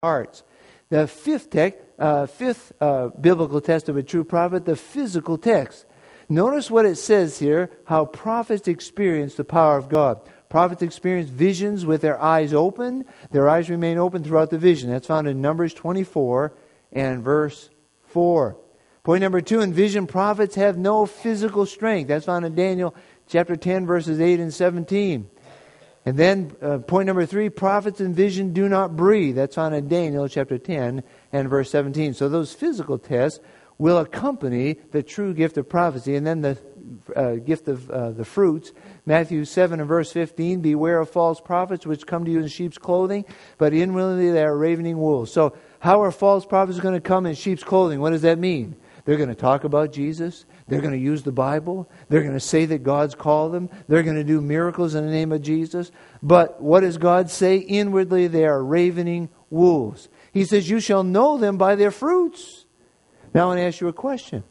hearts. The fifth biblical test of a true prophet, the physical text. Notice what it says here, how prophets experience the power of God. Prophets experience visions with their eyes open. Their eyes remain open throughout the vision. That's found in Numbers 24 and verse 4. Point number 2, in vision, prophets have no physical strength. That's found in Daniel chapter 10, verses 8 and 17. And then point number 3, prophets in vision do not breathe. That's found in Daniel chapter 10 and verse 17. So those physical tests will accompany the true gift of prophecy. And then the gift of the fruits. Matthew 7 and verse 15, beware of false prophets which come to you in sheep's clothing, but inwardly they are ravening wolves. So how are false prophets going to come in sheep's clothing? What does that mean? They're going to talk about Jesus. They're going to use the Bible. They're going to say that God's called them. They're going to do miracles in the name of Jesus. But what does God say? Inwardly they are ravening wolves. He says, you shall know them by their fruits. Now I want to ask you a question.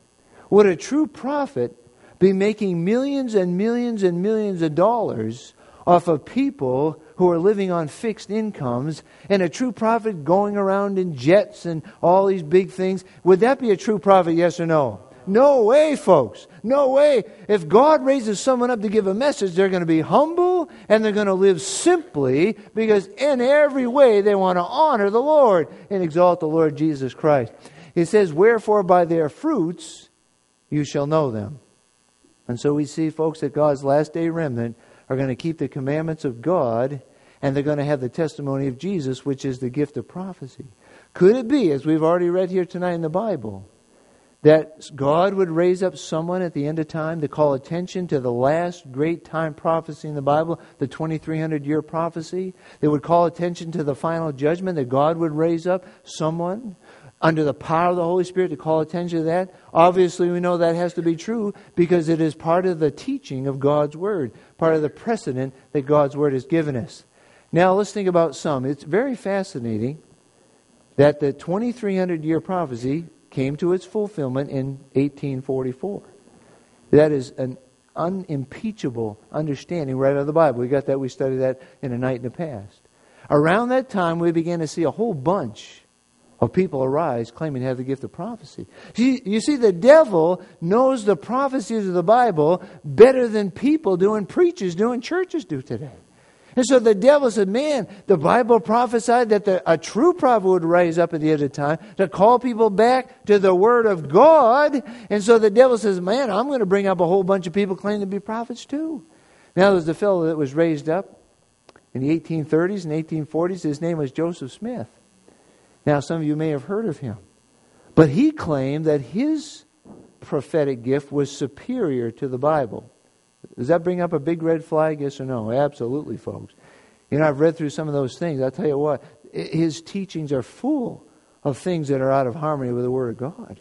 Would a true prophet be making millions and millions and millions of dollars off of people who are living on fixed incomes, and a true prophet going around in jets and all these big things? Would that be a true prophet, yes or no? No way, folks. No way. If God raises someone up to give a message, they're going to be humble and they're going to live simply, because in every way they want to honor the Lord and exalt the Lord Jesus Christ. It says, wherefore by their fruits you shall know them. And so we see, folks, that God's last day remnant are going to keep the commandments of God, and they're going to have the testimony of Jesus, which is the gift of prophecy. Could it be, as we've already read here tonight in the Bible, that God would raise up someone at the end of time to call attention to the last great time prophecy in the Bible, the 2300-year prophecy, that would call attention to the final judgment, that God would raise up someone under the power of the Holy Spirit to call attention to that? Obviously, we know that has to be true because it is part of the teaching of God's Word, part of the precedent that God's Word has given us. Now, let's think about some. It's very fascinating that the 2300-year prophecy came to its fulfillment in 1844. That is an unimpeachable understanding right out of the Bible. We studied that in a night in the past. Around that time, we began to see a whole bunch of people arise claiming to have the gift of prophecy. You see, the devil knows the prophecies of the Bible better than people do and preachers do and churches do today. And so the devil said, man, the Bible prophesied that a true prophet would rise up at the end of time to call people back to the Word of God. And so the devil says, man, I'm going to bring up a whole bunch of people claiming to be prophets too. Now there's the fellow that was raised up in the 1830s and 1840s. His name was Joseph Smith. Now, some of you may have heard of him. But he claimed that his prophetic gift was superior to the Bible. Does that bring up a big red flag, yes or no? Absolutely, folks. You know, I've read through some of those things. I'll tell you what, his teachings are full of things that are out of harmony with the Word of God.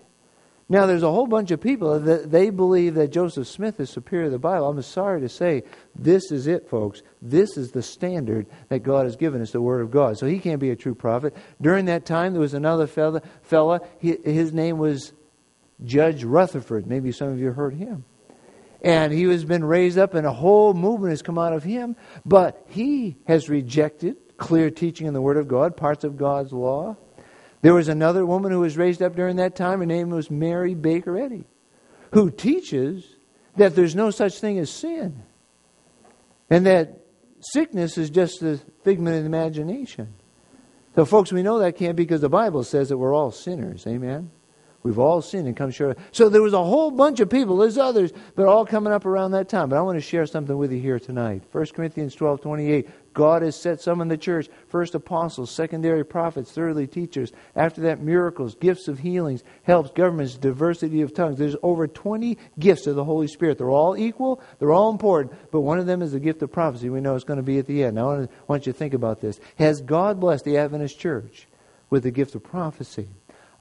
Now, there's a whole bunch of people that they believe that Joseph Smith is superior to the Bible. I'm sorry to say, this is it, folks. This is the standard that God has given us, the Word of God. So he can't be a true prophet. During that time, there was another fella. His name was Judge Rutherford. Maybe some of you heard him. And he has been raised up, and a whole movement has come out of him. But he has rejected clear teaching in the Word of God, parts of God's law. There was another woman who was raised up during that time. Her name was Mary Baker Eddy, who teaches that there's no such thing as sin, and that sickness is just a figment of the imagination. So, folks, we know that can't be, because the Bible says that we're all sinners. Amen? We've all sinned and come short. So there was a whole bunch of people, there's others, but all coming up around that time. But I want to share something with you here tonight. 1 Corinthians 12:28. God has set some in the church. First apostles, secondary prophets, thirdly teachers. After that, miracles, gifts of healings, helps, governments, diversity of tongues. There's over 20 gifts of the Holy Spirit. They're all equal. They're all important. But one of them is the gift of prophecy. We know it's going to be at the end. Now, I want you to think about this. Has God blessed the Adventist church with the gift of prophecy?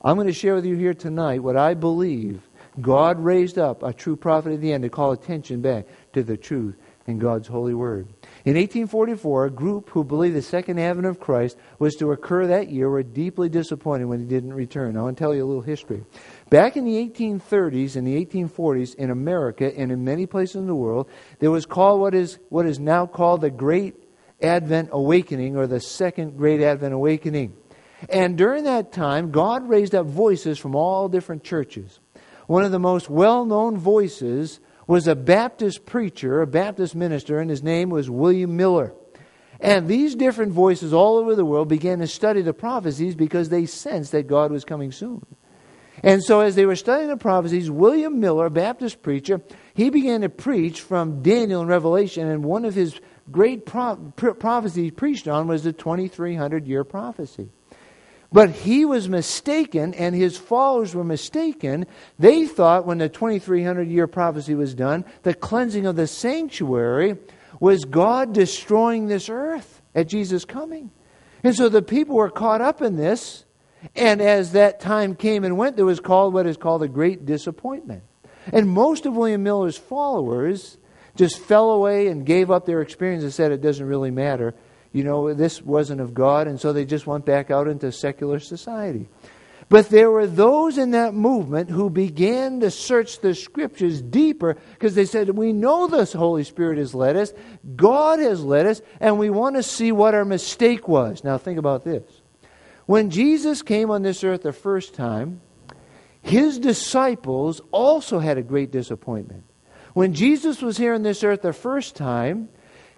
I'm going to share with you here tonight what I believe God raised up a true prophet at the end to call attention back to the truth in God's holy word. In 1844, a group who believed the second advent of Christ was to occur that year were deeply disappointed when he didn't return. I want to tell you a little history. Back in the 1830s and the 1840s in America and in many places in the world, there was called what is now called the Great Advent Awakening, or the Second Great Advent Awakening. And during that time, God raised up voices from all different churches. One of the most well-known voices was a Baptist preacher, a Baptist minister, and his name was William Miller. And these different voices all over the world began to study the prophecies because they sensed that God was coming soon. And so as they were studying the prophecies, William Miller, a Baptist preacher, he began to preach from Daniel and Revelation, and one of his great prophecies he preached on was the 2300-year prophecy. But he was mistaken, and his followers were mistaken. They thought when the 2300-year prophecy was done, the cleansing of the sanctuary was God destroying this earth at Jesus' coming. And so the people were caught up in this, and as that time came and went, there was what is called a great disappointment. And most of William Miller's followers just fell away and gave up their experience and said it doesn't really matter. You know, this wasn't of God, and so they just went back out into secular society. But there were those in that movement who began to search the Scriptures deeper because they said, we know the Holy Spirit has led us, God has led us, and we want to see what our mistake was. Now think about this. When Jesus came on this earth the first time, His disciples also had a great disappointment. When Jesus was here on this earth the first time,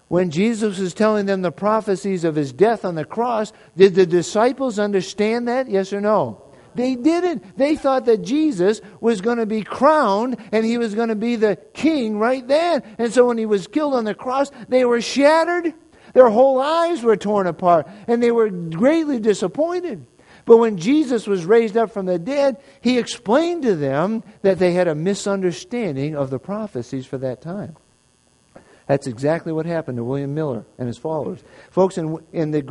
when Jesus was telling them the prophecies of His death on the cross, did the disciples understand that? Yes or no? They didn't. They thought that Jesus was going to be crowned and He was going to be the king right then. And so when He was killed on the cross, they were shattered. Their whole lives were torn apart and they were greatly disappointed. But when Jesus was raised up from the dead, He explained to them that they had a misunderstanding of the prophecies for that time. That's exactly what happened to William Miller and his followers. Folks, in this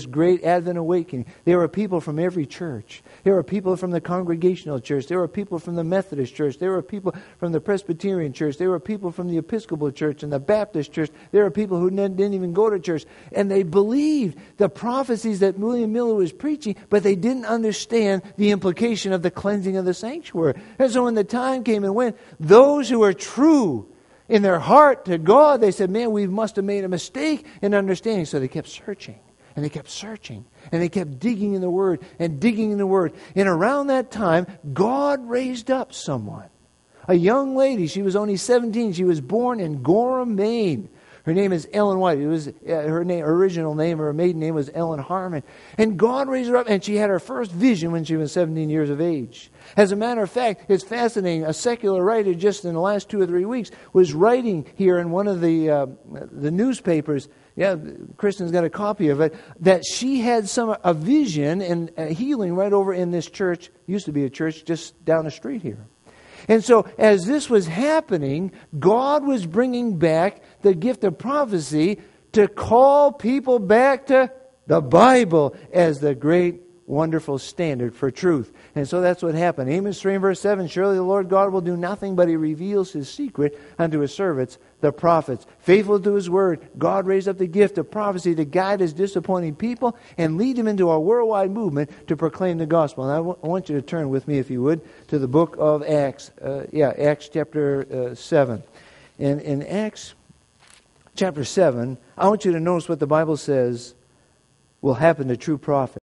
great Advent awakening, there were people from every church. There were people from the Congregational Church. There were people from the Methodist Church. There were people from the Presbyterian Church. There were people from the Episcopal Church and the Baptist Church. There were people who didn't even go to church. And they believed the prophecies that William Miller was preaching, but they didn't understand the implication of the cleansing of the sanctuary. And so when the time came and went, those who were true in their heart to God, they said, man, we must have made a mistake in understanding. So they kept searching, and they kept searching, and they kept digging in the Word and digging in the Word. And around that time, God raised up someone. A young lady, she was only 17. She was born in Gorham, Maine. Her name is Ellen White. It was her original name, her maiden name was Ellen Harmon. And God raised her up, and she had her first vision when she was 17 years of age. As a matter of fact, it's fascinating. A secular writer just in the last 2 or 3 weeks was writing here in one of the newspapers. Yeah, Kristen's got a copy of it. That she had a vision and a healing right over in this church. Used to be a church just down the street here. And so as this was happening, God was bringing back the gift of prophecy to call people back to the Bible as the great, wonderful standard for truth. And so that's what happened. Amos 3 and verse 7, surely the Lord God will do nothing, but He reveals His secret unto His servants, the prophets. Faithful to His word, God raised up the gift of prophecy to guide His disappointing people and lead them into a worldwide movement to proclaim the gospel. And I want you to turn with me, if you would, to the book of Acts. Acts chapter 7. And in Acts chapter 7, I want you to notice what the Bible says will happen to true prophets.